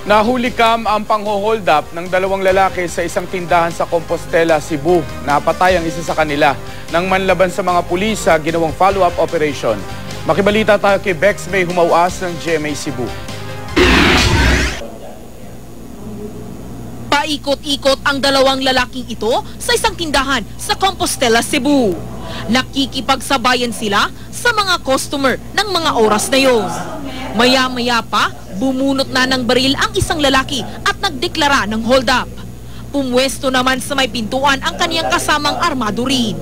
Nahulikam ang pangho-hold up ng dalawang lalaki sa isang tindahan sa Compostela, Cebu. Napatay ang isa sa kanila nang manlaban sa mga pulis sa ginawang follow-up operation. Makibalita tayo kay Bex May Humawas ng GMA Cebu. Paikot-ikot ang dalawang lalaking ito sa isang tindahan sa Compostela, Cebu. Nakikipagsabayan sila sa mga customer ng mga oras na yon. Maya-maya pa, bumunot na ng baril ang isang lalaki at nagdeklara ng hold up. Pumwesto naman sa may pintuan ang kaniyang kasamang armado rin.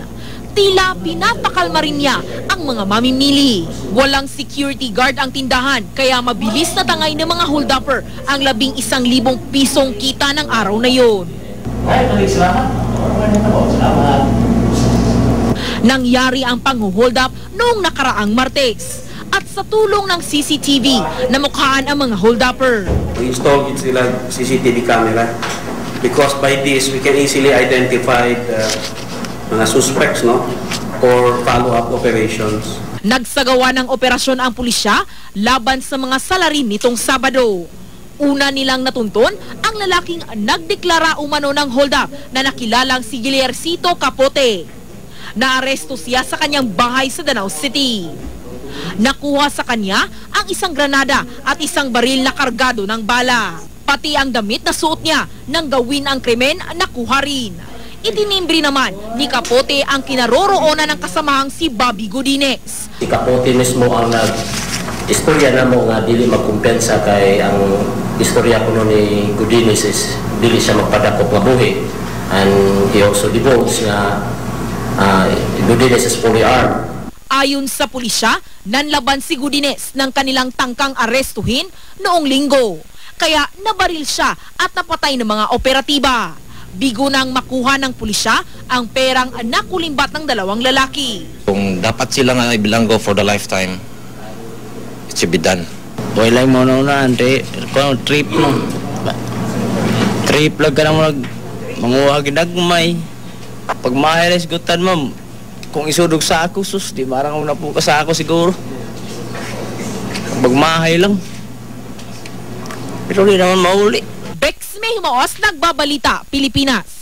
Tila pinapakalma rin niya ang mga mamimili. Walang security guard ang tindahan kaya mabilis na tangay ng mga hold-upper ang 11,000 pisong kita ng araw na yon. Nangyari ang pang-hold up noong nakaraang Martes. At sa tulong ng CCTV, namukhaan ang mga hold-upper. We installed sila CCTV camera because by this we can easily identify the mga suspects, no, for follow-up operations. Nagsagawa ng operasyon ang pulisya laban sa mga salarin nitong Sabado. Una nilang natuntun ang lalaking nagdeklara umano ng hold-up na nakilalang si Guillercito Capote. Naaresto siya sa kanyang bahay sa Danau City. Nakuha sa kanya ang isang granada at isang baril na kargado ng bala. Pati ang damit na suot niya nang gawin ang krimen nakuha rin. Itinimbre naman ni Capote ang kinaroroonan ng kasamahang si Bobby Godinez. Si Capote mismo ang istorya na mo nga dili magkumpensa kay ang istorya kuno ni Godinez is dili siya magpadakop nga buhi. And he also divulged nga Godinez is fully armed. Ayon sa pulisya, nanlaban si Godinez ng kanilang tangkang arestuhin noong Linggo. Kaya nabaril siya at napatay ng mga operatiba. Bigo nang makuha ng pulisya ang perang nakulimbat ng dalawang lalaki. Kung dapat sila nga ibilanggo for the lifetime, it should be done. Wala mo na ante, trip no. Trip lang ka na manguha ginagmay. Pag mahilis gutan mo, kung isudog sa ako, sus, di marang una po ka sa ako siguro. Magmahay lang. Pero di naman mauli. Bex May Humawas, Nagbabalita, Pilipinas.